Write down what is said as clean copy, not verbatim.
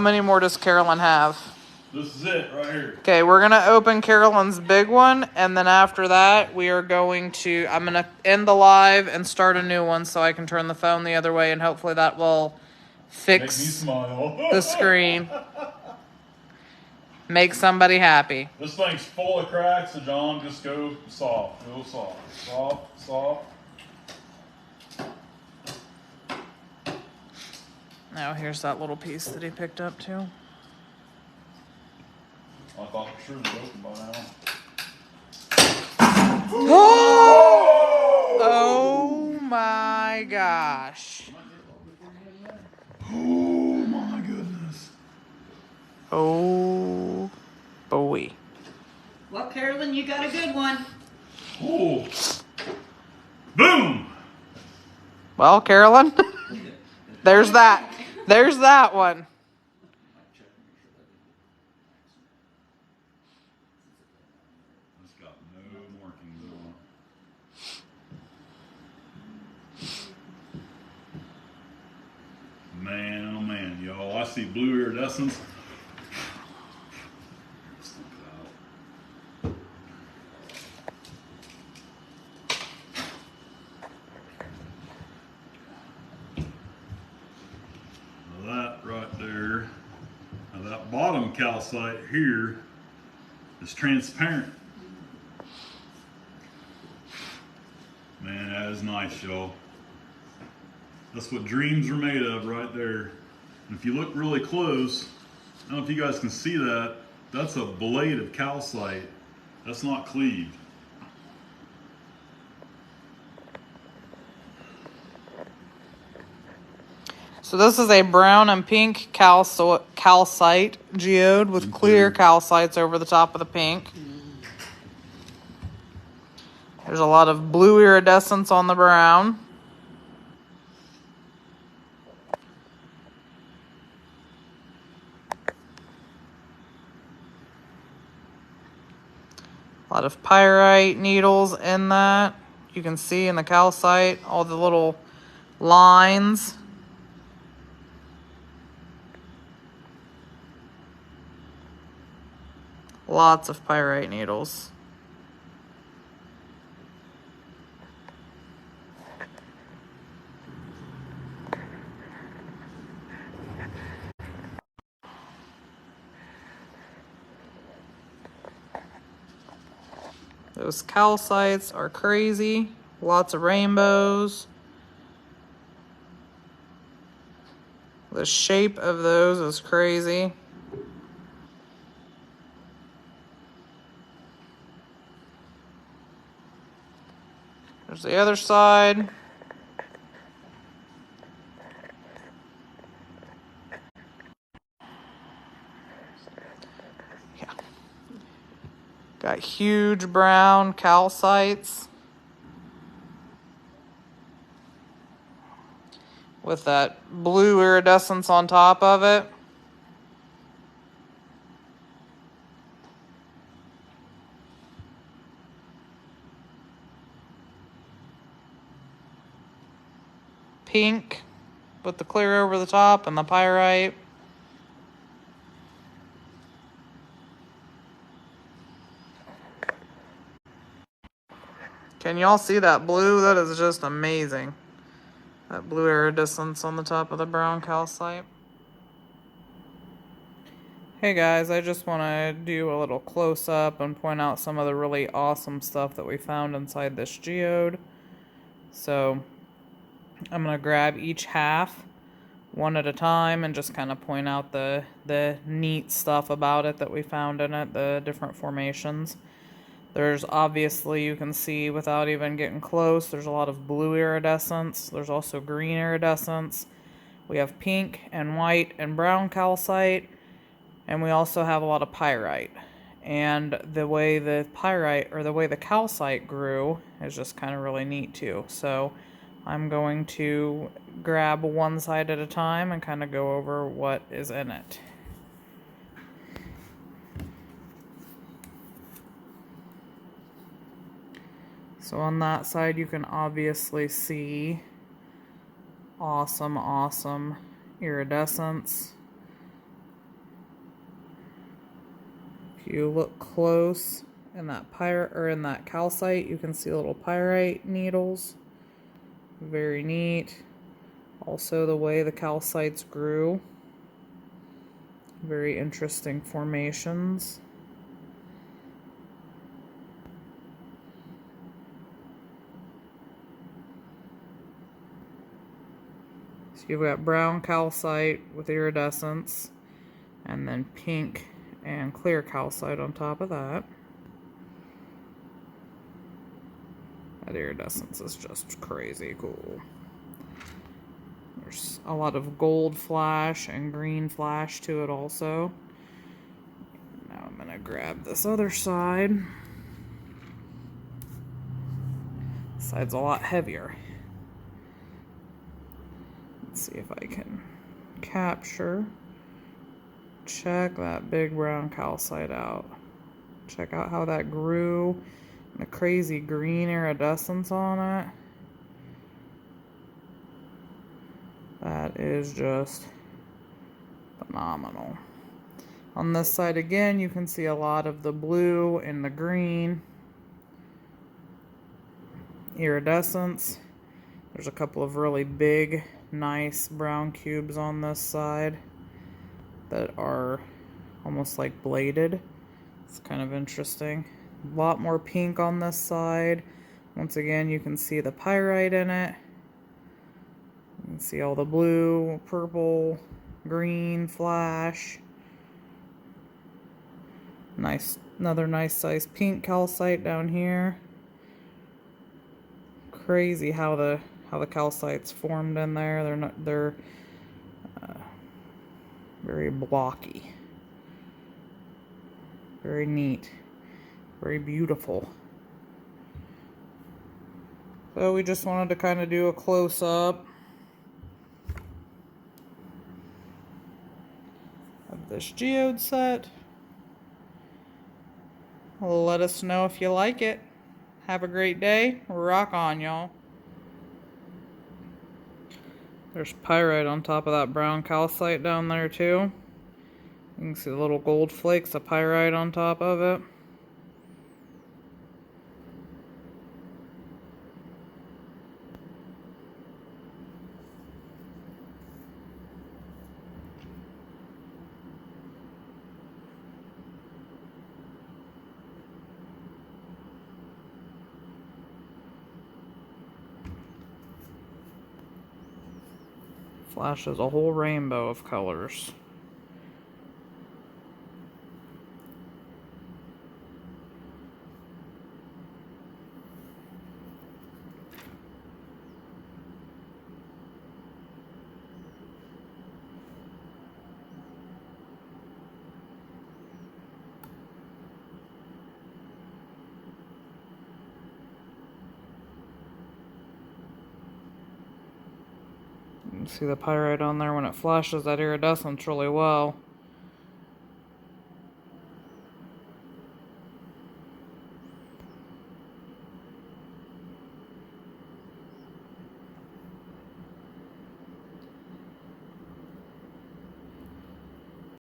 many more does Carolyn have? This is it right here. Okay, we're going to open Carolyn's big one, and then after that, we are going to, I'm going to end the live and start a new one so I can turn the phone the other way, and hopefully that will fix Make me smile. the screen. Make somebody happy. This thing's full of cracks, so John, just go soft. Go soft. Soft, soft. Now here's that little piece that he picked up too. I thought for sure it was open by now. Oh my gosh. Oh my goodness. Oh boy. Well, Carolyn, you got a good one. Oh. Boom. Well, Carolyn, there's that. There's that one. It's got no markings on it. Man, oh man, y'all. I see blue iridescence. That right there, now that bottom calcite here is transparent. Man, that is nice, y'all. That's what dreams are made of right there. And if you look really close, I don't know if you guys can see that, that's a blade of calcite. That's not cleaved. So this is a brown and pink calcite geode with clear calcites over the top of the pink. There's a lot of blue iridescence on the brown. A lot of pyrite needles in that. You can see in the calcite all the little lines. Lots of pyrite needles. Those calcites are crazy. Lots of rainbows. The shape of those is crazy. There's the other side. Yeah. Got huge brown calcites with that blue iridescence on top of it. Pink with the clear over the top and the pyrite. Can y'all see that blue? That is just amazing. That blue iridescence on the top of the brown calcite. Hey guys, I just want to do a little close-up and point out some of the really awesome stuff that we found inside this geode. So I'm going to grab each half one at a time and just kind of point out the neat stuff about it that we found in it, the different formations. There's obviously, you can see without even getting close, there's a lot of blue iridescence. There's also green iridescence. We have pink and white and brown calcite. And we also have a lot of pyrite. And the way the pyrite, or the way the calcite grew, is just kind of really neat too. So I'm going to grab one side at a time and kind of go over what is in it. So on that side you can obviously see awesome iridescence. If you look close in that in that calcite, you can see little pyrite needles. Very neat. Also the way the calcites grew. Very interesting formations. So you've got brown calcite with iridescence, and then pink and clear calcite on top of that. That iridescence is just crazy cool. There's a lot of gold flash and green flash to it also. Now I'm gonna grab this other side. This side's a lot heavier. Let's see if I can capture. Check that big brown calcite out. Check out how that grew. And the crazy green iridescence on it. That is just phenomenal. On this side again, you can see a lot of the blue and the green iridescence. There's a couple of really big, nice brown cubes on this side that are almost like bladed. It's kind of interesting. A lot more pink on this side. Once again, you can see the pyrite in it. You can see all the blue, purple, green flash. Nice, another nice size pink calcite down here. Crazy how the calcite's formed in there. They're very blocky. Very neat. Very beautiful. So we just wanted to kind of do a close-up of this geode set. Let us know if you like it. Have a great day. Rock on, y'all. There's pyrite on top of that brown calcite down there too. You can see the little gold flakes of pyrite on top of it. Flashes a whole rainbow of colors. You can see the pyrite on there when it flashes that iridescence really well.